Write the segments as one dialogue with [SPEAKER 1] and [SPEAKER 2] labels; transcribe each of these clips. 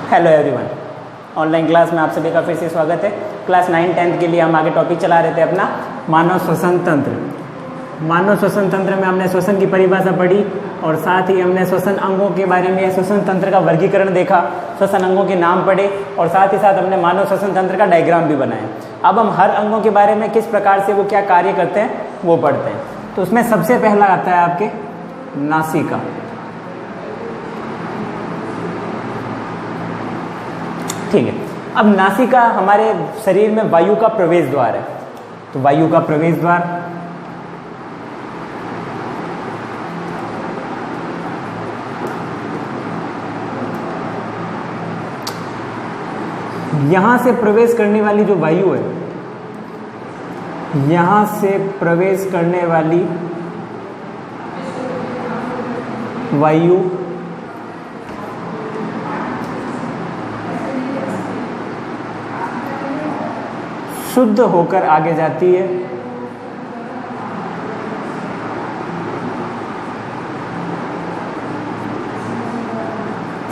[SPEAKER 1] Hello everyone, online class में आप सभी का फिर से स्वागत है। क्लास 9-10 के लिए हम आगे टॉपिक चला रहे थे अपना मानव श्वसन तंत्र। मानव श्वसन तंत्र में हमने श्वसन की परिभाषा पढ़ी और साथ ही हमने श्वसन अंगों के बारे में, श्वसन तंत्र का वर्गीकरण देखा, श्वसन अंगों के नाम पढ़े और साथ ही साथ हमने मानव श्वसन तंत्र का डायग्राम भी बनाया। अब हम हर अंगों के बारे में किस प्रकार से वो क्या कार्य करते हैं वो पढ़ते हैं। तो उसमें सबसे पहला आता है आपके नासिका। ठीक है, अब नासिका हमारे शरीर में वायु का प्रवेश द्वार है। तो वायु का प्रवेश द्वार, यहां से प्रवेश करने वाली जो वायु है, यहां से प्रवेश करने वाली वायु शुद्ध होकर आगे जाती है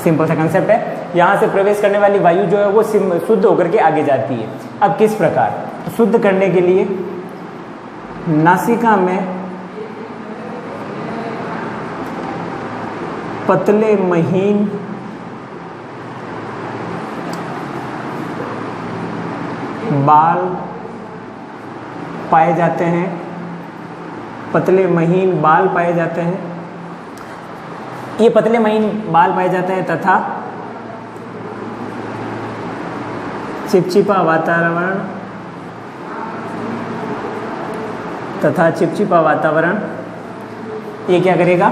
[SPEAKER 1] सिंपल सा कंसेप्ट है। यहां से प्रवेश करने वाली वायु जो है वो शुद्ध होकर के आगे जाती है। अब किस प्रकार? तो शुद्ध करने के लिए नासिका में पतले महीन बाल पाए जाते हैं, पतले महीन बाल पाए जाते हैं। ये पतले महीन बाल पाए जाते हैं तथा चिपचिपा वातावरण ये क्या करेगा?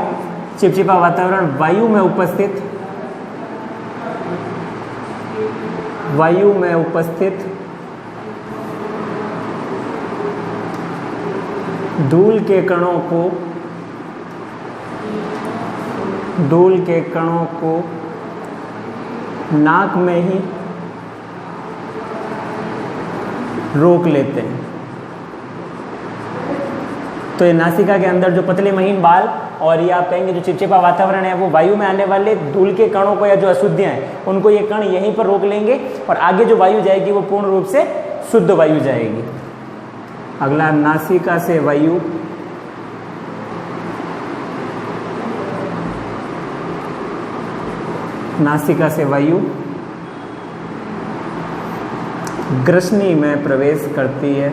[SPEAKER 1] चिपचिपा वातावरण वायु में उपस्थित धूल के कणों को नाक में ही रोक लेते हैं। तो ये नासिका के अंदर जो पतले महीन बाल और ये आप कहेंगे जो चिपचिपा वातावरण है वो वायु में आने वाले धूल के कणों को या जो अशुद्धियां हैं उनको ये कण यहीं पर रोक लेंगे और आगे जो वायु जाएगी वो पूर्ण रूप से शुद्ध वायु जाएगी। अगला नासिका से वायु ग्रसनी में प्रवेश करती है।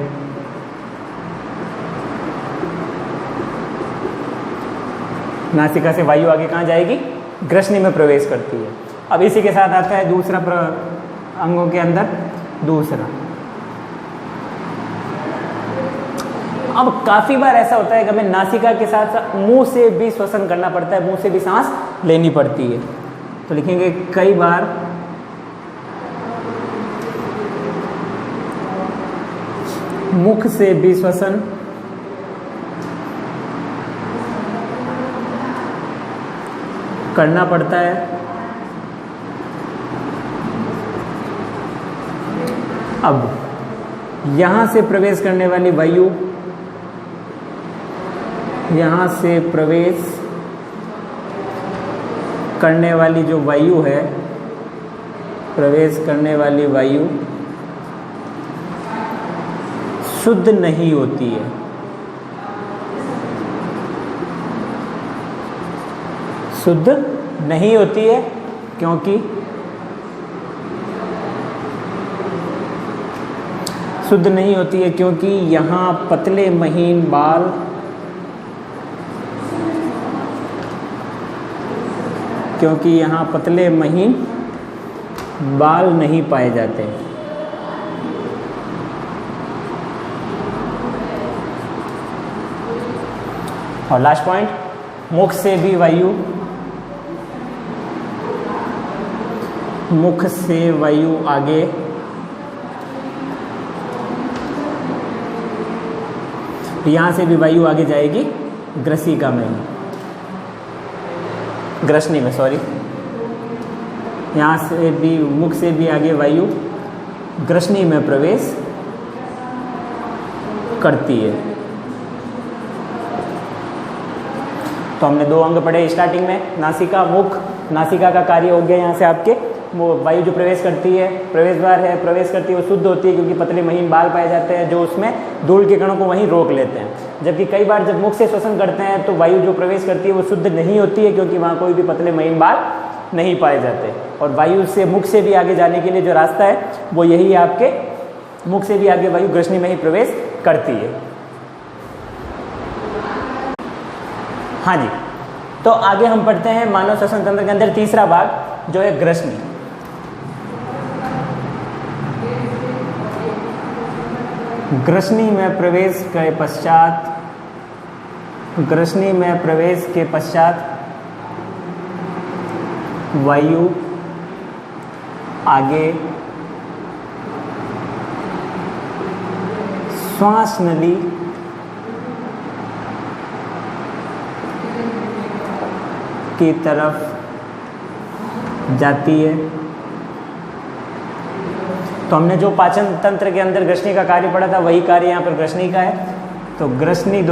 [SPEAKER 1] नासिका से वायु आगे कहाँ जाएगी? ग्रसनी में प्रवेश करती है। अब इसी के साथ आता है दूसरा अंगों के अंदर दूसरा। अब काफी बार ऐसा होता है कि हमें नासिका के साथ साथ मुंह से भी श्वसन करना पड़ता है, मुंह से भी सांस लेनी पड़ती है। तो लिखेंगे कई बार मुख से भी श्वसन करना पड़ता है। अब यहां से प्रवेश करने वाली वायु, यहां से प्रवेश करने वाली जो वायु है, प्रवेश करने वाली वायु शुद्ध नहीं होती है। शुद्ध नहीं होती है क्योंकि यहाँ पतले महीन बाल नहीं पाए जाते। और लास्ट पॉइंट, मुख से वायु आगे यहां से भी वायु आगे जाएगी ग्रसिका में, ग्रसनी में, सॉरी। यहाँ से भी, मुख से भी आगे वायु ग्रसनी में प्रवेश करती है। तो हमने दो अंग पढ़े स्टार्टिंग में, नासिका, मुख। नासिका का कार्य हो गया यहाँ से आपके वो वायु जो प्रवेश करती है, प्रवेश द्वार है, प्रवेश करती है, वो शुद्ध होती है क्योंकि पतले महीन बाल पाए जाते हैं जो उसमें धूल के कणों को वहीं रोक लेते हैं। जबकि कई बार जब मुख से श्वसन करते हैं तो वायु जो प्रवेश करती है वो शुद्ध नहीं होती है क्योंकि वहाँ कोई भी पतले महीन बाल नहीं पाए जाते। और वायु से मुख से भी आगे जाने के लिए जो रास्ता है वो यही है, आपके मुख से भी आगे वायु ग्रसनी में ही प्रवेश करती है। हाँ जी, तो आगे हम पढ़ते हैं मानव श्वसन तंत्र के अंदर तीसरा भाग जो है ग्रसनी। ग्रसनी में प्रवेश के पश्चात, ग्रसनी में प्रवेश के पश्चात वायु आगे श्वास नली की तरफ जाती है। तो हमने जो पाचन तंत्र के अंदर ग्रसनी का कार्य पढ़ा था वही कार्य यहाँ पर ग्रसनी का है। तो ग्रसनी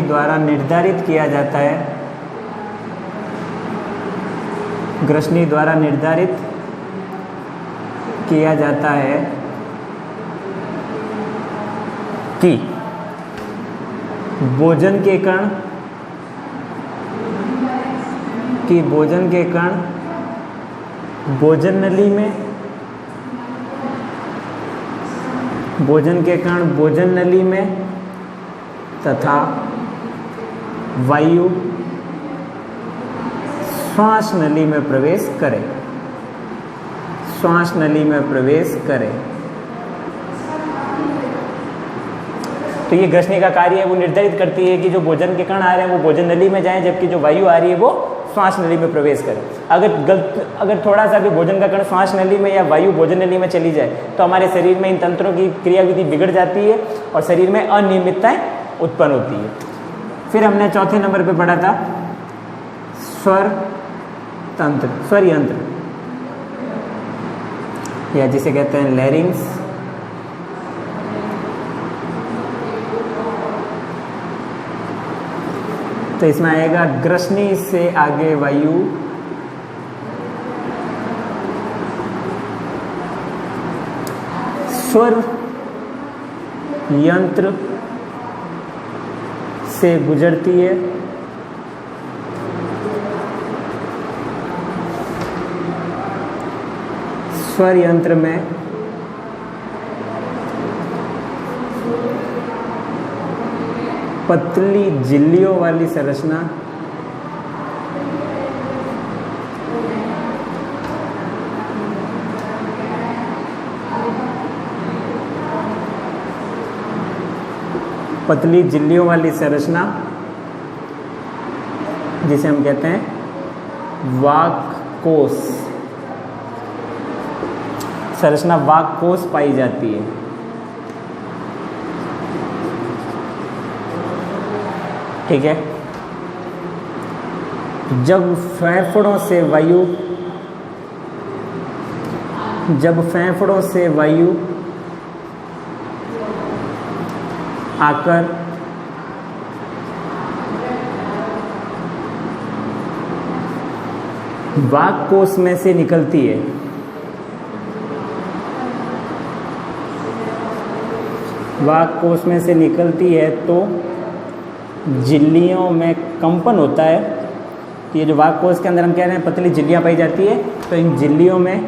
[SPEAKER 1] द्वारा निर्धारित किया जाता है, ग्रसनी द्वारा निर्धारित किया जाता है कि भोजन के कण भोजन नली में, भोजन के कण भोजन नली में तथा वायु श्वास नली में प्रवेश करे, श्वास नली में प्रवेश करे। तो ये ग्रसनी का कार्य है, वो निर्धारित करती है कि जो भोजन के कण आ रहे हैं वो भोजन नली में जाएं, जबकि जो वायु आ रही है वो श्वास नली में प्रवेश करे। अगर थोड़ा सा भी भोजन का कण श्वास नली में या वायु भोजन नली में चली जाए तो हमारे शरीर में इन तंत्रों की क्रियाविधि बिगड़ जाती है और शरीर में अनियमितताएं उत्पन्न होती है। फिर हमने चौथे नंबर पे पढ़ा था स्वर तंत्र, स्वर यंत्र, या जिसे कहते हैं लैरिंग्स। तो इसमें आएगा ग्रसनी से आगे वायु स्वर यंत्र से गुजरती है, स्वर यंत्र में पतली झिल्लियों वाली संरचना पतली झिल्लियों वाली संरचना जिसे हम कहते हैं वाक्कोश, संरचना वाक्कोश पाई जाती है। ठीक है, जब फेफड़ों से वायु आकर वाक्कोश में से निकलती है, वाक्कोश में से निकलती है तो झिल्लियों में कंपन होता है। ये जो वाक्कोश के अंदर हम कह रहे हैं पतली झिल्लियाँ पाई जाती है, तो इन झिल्लियों में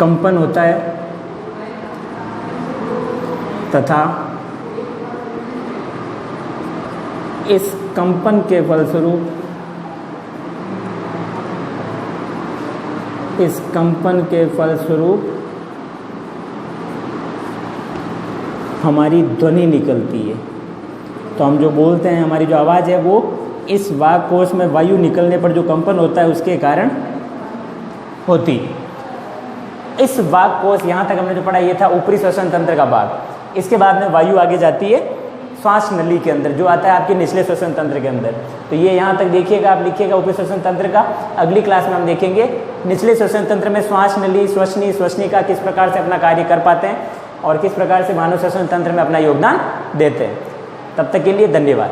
[SPEAKER 1] कंपन होता है तथा इस कंपन के फलस्वरूप हमारी ध्वनि निकलती है। तो हम जो बोलते हैं, हमारी जो आवाज़ है वो इस वाक्कोश में वायु निकलने पर जो कंपन होता है उसके कारण होती। इस वाक्कोश, यहाँ तक हमने जो पढ़ा ये था ऊपरी श्वसन तंत्र का भाग। इसके बाद में वायु आगे जाती है श्वास नली के अंदर, जो आता है आपके निचले श्वसन तंत्र के अंदर। तो ये यहाँ तक देखिएगा, आप लिखिएगा ऊपरी श्वसन तंत्र का। अगली क्लास में हम देखेंगे निचले श्वसन तंत्र में श्वास नली, श्वसनी, श्वसनिका किस प्रकार से अपना कार्य कर पाते हैं और किस प्रकार से मानव श्वसन तंत्र में अपना योगदान देते हैं। तब तक के लिए धन्यवाद।